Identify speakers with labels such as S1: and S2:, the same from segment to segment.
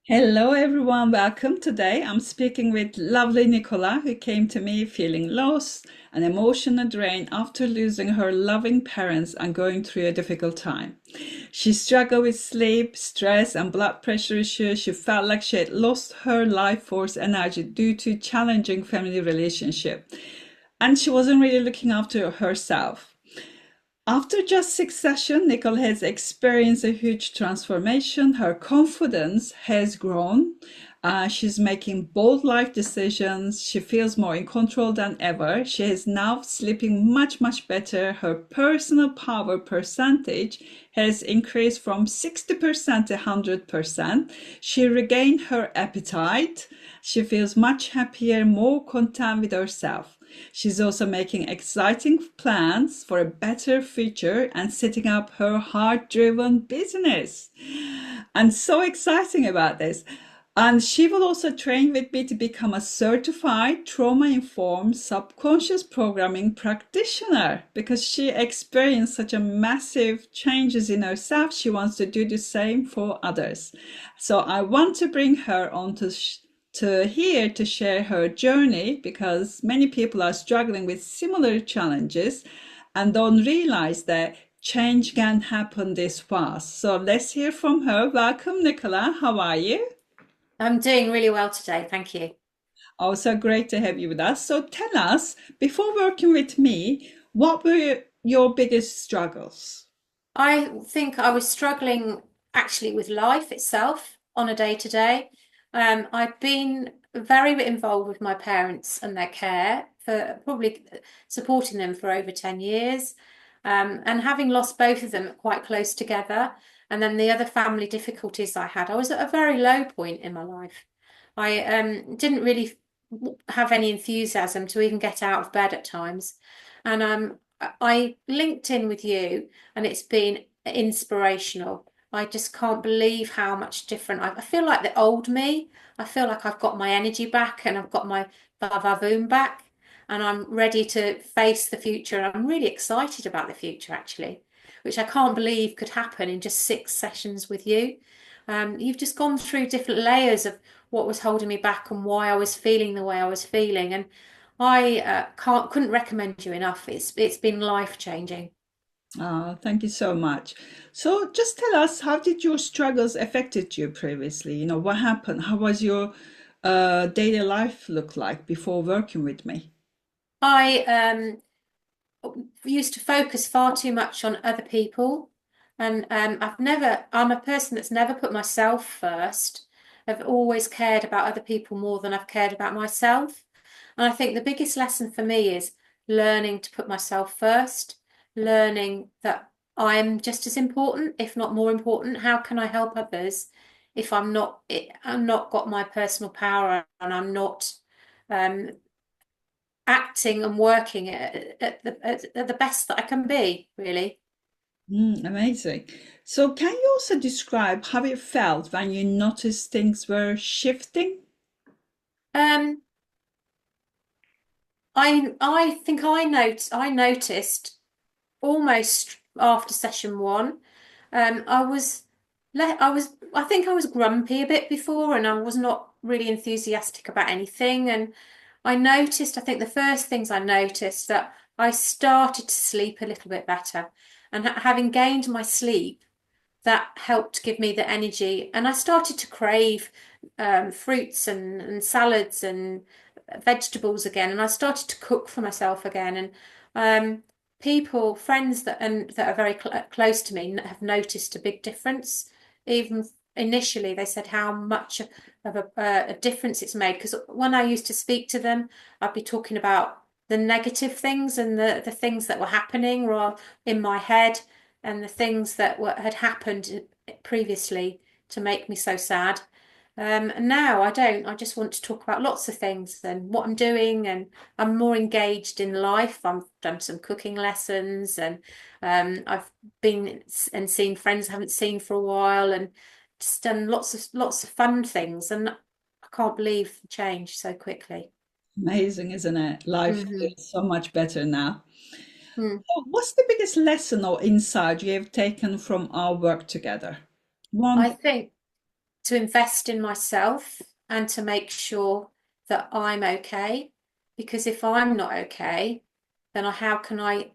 S1: Hello, everyone. Welcome. Today, I'm speaking with lovely Nicola, who came to me feeling lost and emotional drain after losing her loving parents and going through a difficult time. She struggled with sleep, stress, and blood pressure issues. She felt like she had lost her life force energy due to challenging family relationship, and she wasn't really looking after herself. After just 6 sessions, Nicole has experienced a huge transformation. Her confidence has grown. She's making bold life decisions. She feels more in control than ever. She is now sleeping much, much better. Her personal power percentage has increased from 60% to 100%. She regained her appetite. She feels much happier, more content with herself. She's also making exciting plans for a better future and setting up her heart-driven business. And so exciting about this. And she will also train with me to become a certified trauma-informed subconscious programming practitioner because she experienced such a massive changes in herself. She wants to do the same for others. So I want to bring her on to here to share her journey because many people are struggling with similar challenges and don't realize that change can happen this fast. So let's hear from her. Welcome, Nicola. How are you?
S2: I'm doing really well today, thank you.
S1: Also, great to have you with us. So tell us, before working with me, what were your biggest struggles?
S2: I think I was struggling actually with life itself on a day to day. I've been very involved with my parents and their care for probably supporting them for over 10 years. And having lost both of them quite close together, and then the other family difficulties I had, I was at a very low point in my life. I didn't really have any enthusiasm to even get out of bed at times. And I linked in with you, and it's been inspirational. I just can't believe how much different I feel like the old me. I feel like I've got my energy back and I've got my vavavoom back, and I'm ready to face the future. I'm really excited about the future, actually, which I can't believe could happen in just 6 sessions with you. You've just gone through different layers of what was holding me back and why I was feeling the way I was feeling, and I couldn't recommend you enough. It's been life changing.
S1: Thank you so much. So just tell us, how did your struggles affected you previously? What happened? How was your daily life look like before working with me?
S2: I used to focus far too much on other people, and I'm a person that's never put myself first. I've always cared about other people more than I've cared about myself. And I think the biggest lesson for me is learning to put myself first, learning that I'm just as important, if not more important. How can I help others if I'm not got my personal power, and I'm not um, acting and working at the best that I can be, really.
S1: Amazing. So can you also describe how it felt when you noticed things were shifting?
S2: Um, I think I noticed almost after session one. I think I was grumpy a bit before, and I was not really enthusiastic about anything. And I think the first things I noticed that I started to sleep a little bit better, and having gained my sleep, that helped give me the energy. And I started to crave fruits and salads and vegetables again. And I started to cook for myself again. And friends that are very close to me have noticed a big difference. Even initially, they said how much of a difference it's made. Because when I used to speak to them, I'd be talking about the negative things and the things that were happening or in my head, and the things that had happened previously to make me so sad. And now I don't. I just want to talk about lots of things and what I'm doing, and I'm more engaged in life. I've done some cooking lessons, and I've been and seen friends I haven't seen for a while, and just done lots of fun things. And I can't believe the change so quickly.
S1: Amazing, isn't it? Life
S2: Hmm.
S1: feels so much better now.
S2: Hmm.
S1: So what's the biggest lesson or insight you have taken from our work together?
S2: I
S1: One.
S2: think. to invest in myself and to make sure that I'm okay. Because if I'm not okay, then how can I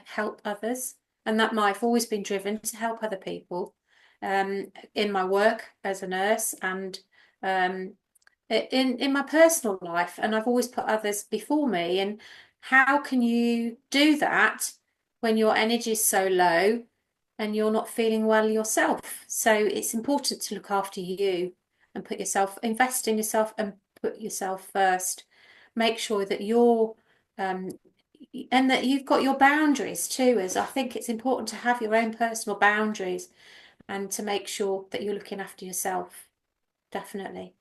S2: help others? And that I've always been driven to help other people in my work as a nurse and um, in my personal life. And I've always put others before me. And how can you do that when your energy is so low and you're not feeling well yourself? So it's important to look after you and invest in yourself and put yourself first. Make sure that um, and that you've got your boundaries too, as I think it's important to have your own personal boundaries and to make sure that you're looking after yourself. Definitely.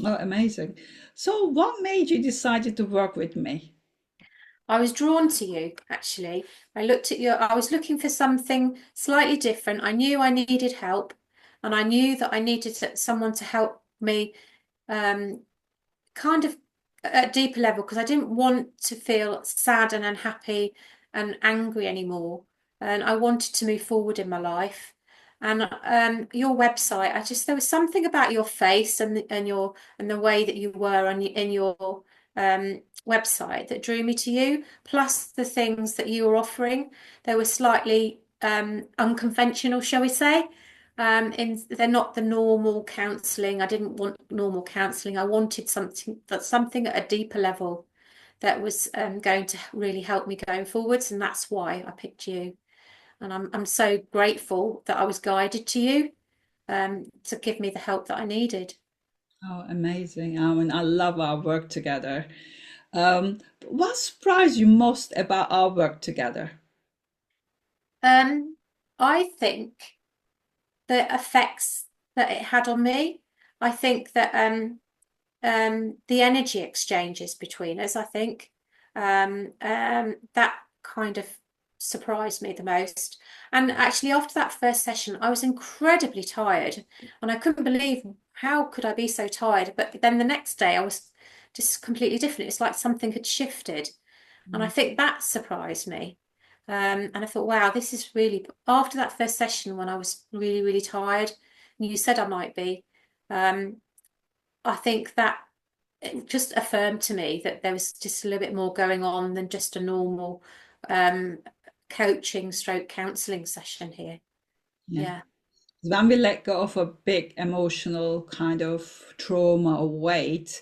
S1: Oh, amazing. So, what made you decided to work with me?
S2: I was drawn to you, actually. I was looking for something slightly different. I knew I needed help, and I knew that I needed someone to help me um, kind of at a deeper level because I didn't want to feel sad and unhappy and angry anymore. And I wanted to move forward in my life. And your website, there was something about your face and the way that you were in your website that drew me to you. Plus the things that you were offering, they were slightly unconventional, shall we say? They're not the normal counselling. I didn't want normal counselling. I wanted something at a deeper level that was going to really help me going forwards, and that's why I picked you. And I'm so grateful that I was guided to you to give me the help that I needed.
S1: Oh, amazing. I mean, I love our work together. What surprised you most about our work together?
S2: Um, I think the effects that it had on me. I think that the energy exchanges between us, I think that kind of surprised me the most. And actually, after that first session, I was incredibly tired, and I couldn't believe how could I be so tired. But then the next day, I was just completely different. It's like something had shifted, and I
S1: Mm.
S2: think that surprised me. And I thought, wow, this is really after that first session when I was really, really tired, and you said I might be. Um, I think that it just affirmed to me that there was just a little bit more going on than just a normal um, coaching stroke counselling session here.
S1: Yeah.
S2: Yeah.
S1: When we let go of a big emotional kind of trauma or weight,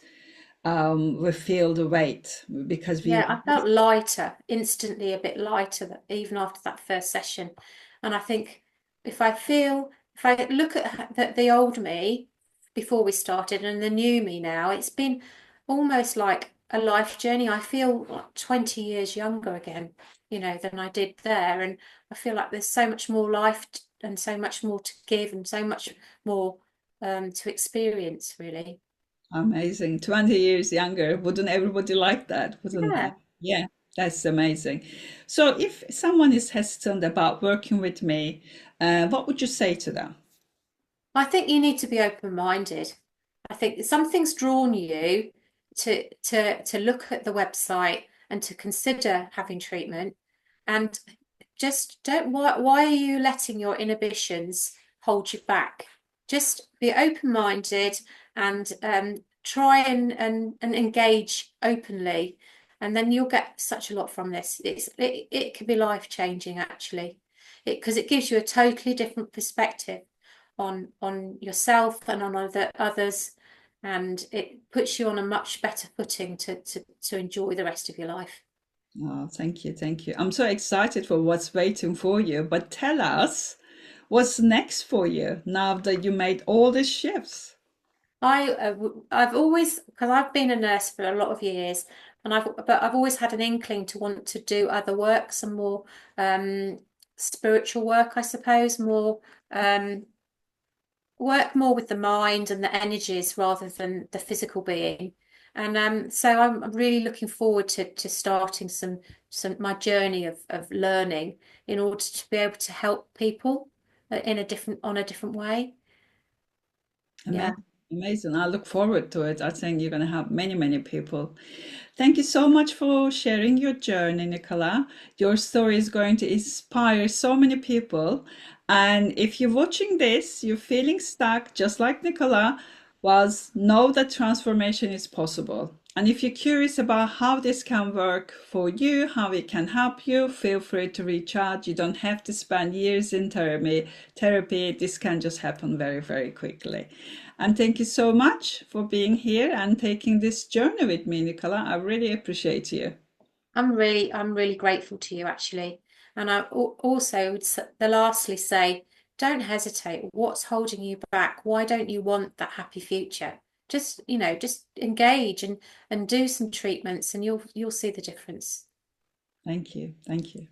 S1: we feel the weight because
S2: Yeah,
S1: we,
S2: I felt lighter, instantly a bit lighter even after that first session. And I think if I look at the old me before we started and the new me now, it's been almost like a life journey. I feel like 20 years younger again, than I did there. And I feel like there's so much more and so much more to give and so much more to experience, really.
S1: amazing. 20 years younger. Wouldn't everybody like that? Wouldn't they?
S2: Yeah.
S1: Yeah, that's amazing. So if someone is hesitant about working with me, what would you say to them?
S2: I think you need to be open-minded. I think something's drawn you to look at the website and to consider having treatment. And just don't why are you letting your inhibitions hold you back? Just be open-minded and try and engage openly, and then you'll get such a lot from this. It can be life-changing actually, because it gives you a totally different perspective on yourself and on others, and it puts you on a much better footing to enjoy the rest of your life.
S1: Oh, thank you, thank you. I'm so excited for what's waiting for you. But tell us, what's next for you now that you made all these shifts?
S2: I've always, because I've been a nurse for a lot of years, and I've always had an inkling to want to do other work, some more um, spiritual work, I suppose, more um, work more with the mind and the energies rather than the physical being. And so I'm really looking forward to starting some my journey of learning in order to be able to help people in a different way. Yeah.
S1: Amazing, amazing. I look forward to it. I think you're going to help many, many people. Thank you so much for sharing your journey, Nicola. Your story is going to inspire so many people. And if you're watching this, you're feeling stuck, just like Nicola was, know that transformation is possible. And if you're curious about how this can work for you, how it can help you, feel free to reach out. You don't have to spend years in therapy. This can just happen very, very quickly. And thank you so much for being here and taking this journey with me, Nicola. I really appreciate you.
S2: I'm really grateful to you actually. And I also would lastly say, don't hesitate. What's holding you back? Why don't you want that happy future? Just, just engage and do some treatments and you'll see the difference.
S1: Thank you. Thank you.